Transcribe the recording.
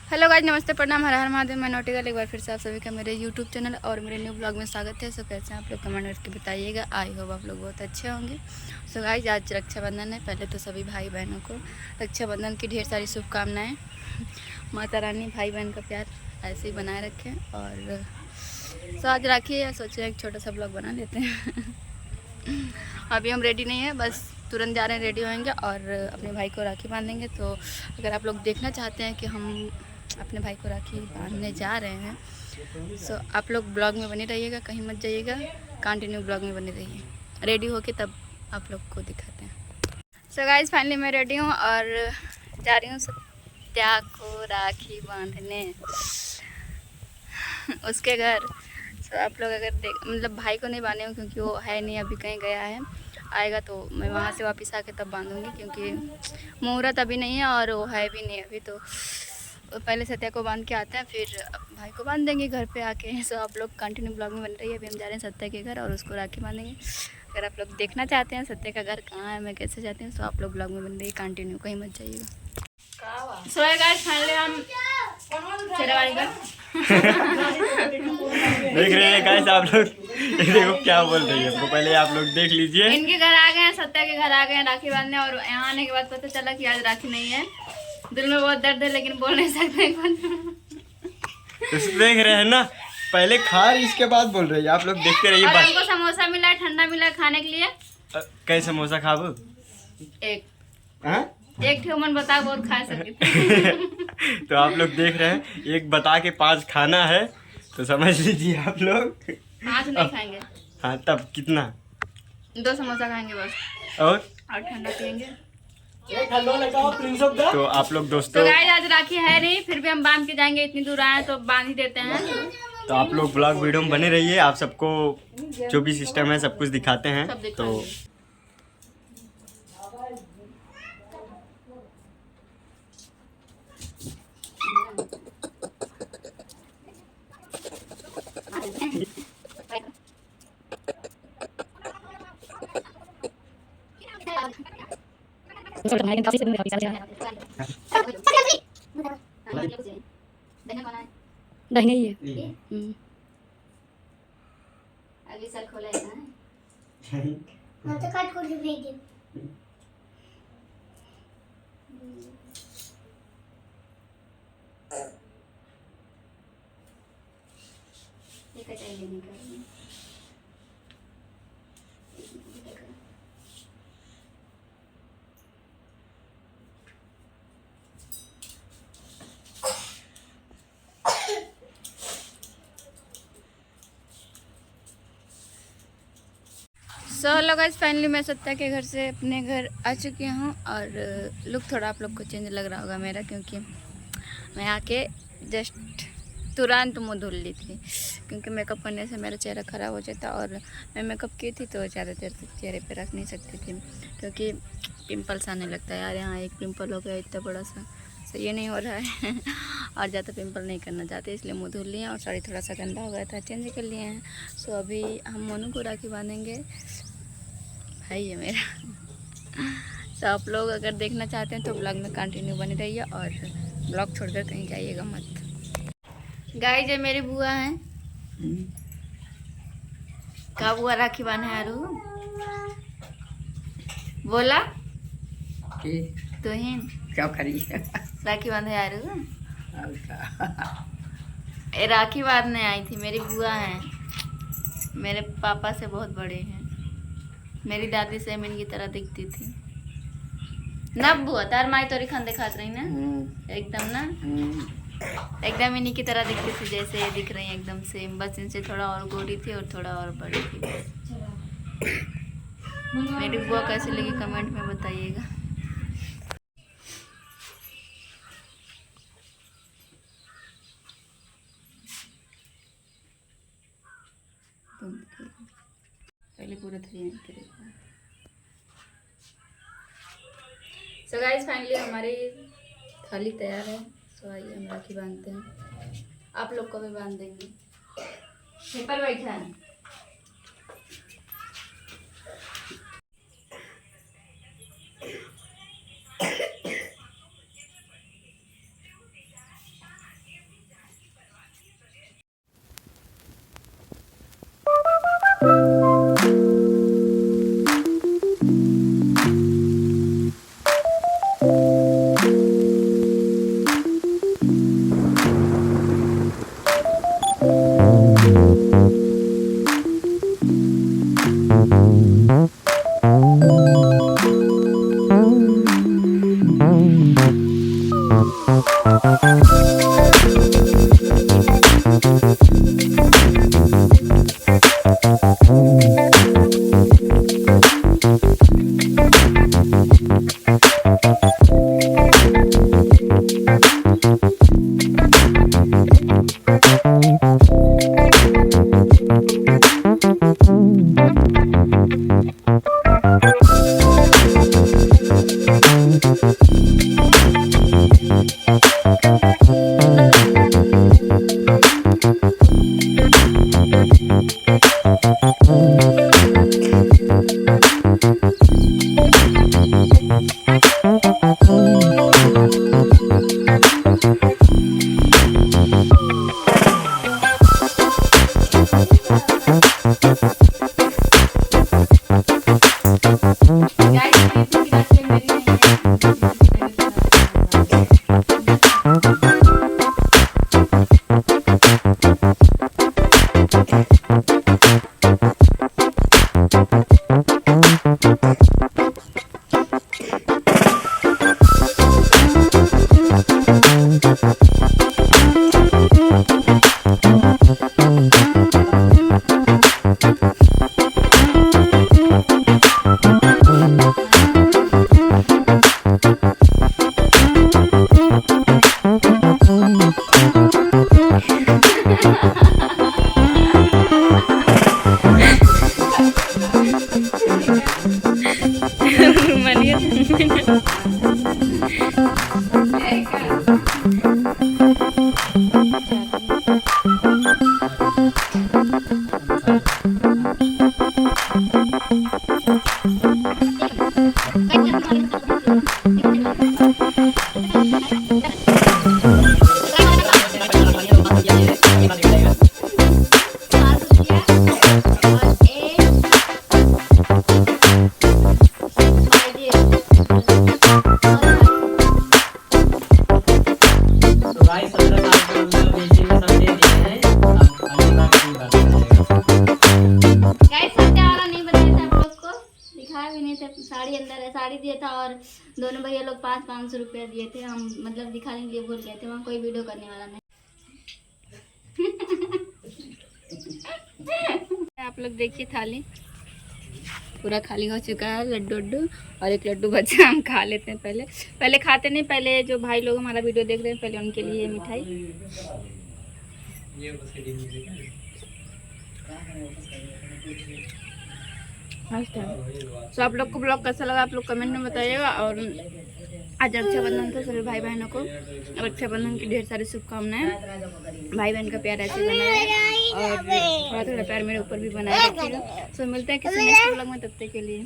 Hello guys, नमस्ते, प्रणाम, हर हर महादेव। मैं नोटिकल एक बार फिर से आप सभी का मेरे यूट्यूब चैनल और मेरे न्यू ब्लॉग में स्वागत है। सो कैसे हैं आप लोग, कमेंट करके बताइएगा। आई होप आप लोग बहुत अच्छे होंगे। सो गाइस, आज रक्षाबंधन है। पहले तो सभी भाई बहनों को रक्षाबंधन की ढेर सारी शुभकामनाएँ। माता रानी भाई बहन का प्यार ऐसे ही बनाए रखें। और सो आज राखी है, सोचे एक छोटा सा ब्लॉग बना लेते हैं। अभी हम रेडी नहीं है, बस तुरंत जा रहे हैं, रेडी होंगे और अपने भाई को राखी बांधेंगे। तो अगर आप लोग देखना चाहते हैं कि हम अपने भाई को राखी बांधने जा रहे हैं, सो आप लोग ब्लॉग में बने रहिएगा, कहीं मत जाइएगा, कंटिन्यू ब्लॉग में बने रहिए। रेडी होके तब आप लोग को दिखाते हैं। सो गाइस, फाइनली मैं रेडी हूँ और जा रही हूँ सत्या को राखी बांधने उसके घर। सो आप लोग अगर मतलब भाई को नहीं बांधे हूँ क्योंकि वो है नहीं, अभी कहीं गया है। आएगा तो मैं वहाँ से वापस आके तब बांधूंगी, क्योंकि मुहूर्त अभी नहीं है और वो है भी नहीं अभी। तो पहले सत्या को बांध के आते हैं, फिर भाई को बांध देंगे घर पे आके। सो आप लोग कंटिन्यू ब्लॉग में बन रही है। अभी हम जा रहे हैं सत्या के घर और उसको राखी बांधेंगे। अगर आप लोग देखना चाहते हैं सत्या का घर कहाँ है, मैं कैसे जाती हूँ, तो आप लोग ब्लॉग में बन रही है, कंटिन्यू, कहीं मत जाइएगा। सो गाइस, फाइनली हम शेरावाली का देख रहे हैं गाइस आप लोग। देखो क्या बोल रही है, हमको पहले आप लोग देख लीजिए। इनके घर आ गए हैं, सत्या के घर आ गए हैं राखी बांधने। और यहाँ आने के बाद पता चला कि आज राखी नहीं है। दिल में बहुत दर्द है लेकिन बोल नहीं सकते। देख रहे हैं ना, पहले खा इसके बाद बोल रही है। आप लोग देखते रहिए। और हमको समोसा मिला है, ठंडा मिला है खाने के लिए। कई समोसा खाबो? एक ठेमन बताओ बहुत खा सके। तो आप लोग देख रहे हैं, एक बता के 5 खाना है, तो समझ लीजिए आप लोग। 5 नहीं खाएंगे। हाँ, तब कितना? 2 समोसा खाएंगे बस, और ठंडा पियेंगे। तो आप लोग दोस्तों, तो गाइस, आज राखी है नहीं, फिर भी हम बांध के जाएंगे। इतनी दूर आए तो बांध ही देते हैं। तो आप लोग ब्लॉग वीडियो में बने रहिए। आप सबको जो भी सिस्टम है सब कुछ दिखाते हैं। तो दही नहीं है। अगली साल खोला है ना, तो काट खोल के भेज दे। ये कटाई लेने का है। सो हेलो गाइस, फाइनली मैं सत्या के घर से अपने घर आ चुकी हूँ। और लुक थोड़ा आप लोग को चेंज लग रहा होगा मेरा, क्योंकि मैं आके जस्ट तुरंत मुँह धुल ली थी, क्योंकि मेकअप करने से मेरा चेहरा ख़राब हो जाता। और मैं मेकअप की थी तो ज़्यादा देर तक चेहरे पे रख नहीं सकती थी, क्योंकि पिंपल्स आने लगता है। यार यहाँ एक पिंपल हो गया इतना बड़ा सा, सो ये नहीं हो रहा है। और ज़्यादा पिंपल नहीं करना चाहते, इसलिए मुँह धुल लिए। और साड़ी थोड़ा सा गंदा हो गया था, चेंज कर लिए हैं। सो अभी हम मोनू को राखी बांधेंगे, भाई है मेरा। सो आप लोग अगर देखना चाहते हैं तो ब्लॉग में कंटिन्यू बने रहिए और ब्लॉग छोड़कर कहीं जाइएगा मत। गाइस, ये मेरी बुआ हैं। का बुआ राखी बांधे आरू बोला तो ही क्या करी राखी बांधे आरू। राखी बांधने आई थी, मेरी बुआ हैं, मेरे पापा से बहुत बड़े हैं। मेरी दादी सेम इनकी तरह दिखती थी ना। बुआ तार माई तोरी खान दिखात रही ना, एकदम ना, एकदम इन्हीं की तरह दिखती थी जैसे ये दिख रही है, एकदम सेम। बस इनसे थोड़ा और गोरी थी और थोड़ा और बड़ी थी। मेरी बुआ कैसी लगी कमेंट में बताइएगा। पहले पूरा 3 सो गाइस, फाइनली हमारी थाली तैयार है। सो आइए हम राखी बांधते हैं, आप लोग को भी बांध देंगे। पेपर बैठा है। साड़ी अंदर है, साड़ी दिया था और दोनों भैया लोग 500 रुपया दिए थे। हम मतलब दिखाने के लिए भूल गए थे, वहाँ कोई वीडियो करने वाला नहीं। आप लोग देखिए थाली पूरा खाली हो चुका है, लड्डू उड्डू और एक लड्डू बच्चा। हम खा लेते हैं, पहले खाते नहीं, पहले जो भाई लोग हमारा वीडियो देख रहे हैं पहले उनके लिए मिठाई। तो आप लोग को ब्लॉग कैसा लगा आप लोग कमेंट में बताइएगा। और आज रक्षाबंधन था, सभी भाई बहनों को रक्षाबंधन की ढेर सारी शुभकामनाएं। भाई बहन का प्यार ऐसे बनाए और थोड़ा थोड़ा प्यार मेरे ऊपर भी बनाए रखिएगा। सो मिलते हैं किसी नेक्स्ट ब्लॉग में, तब तक के लिए।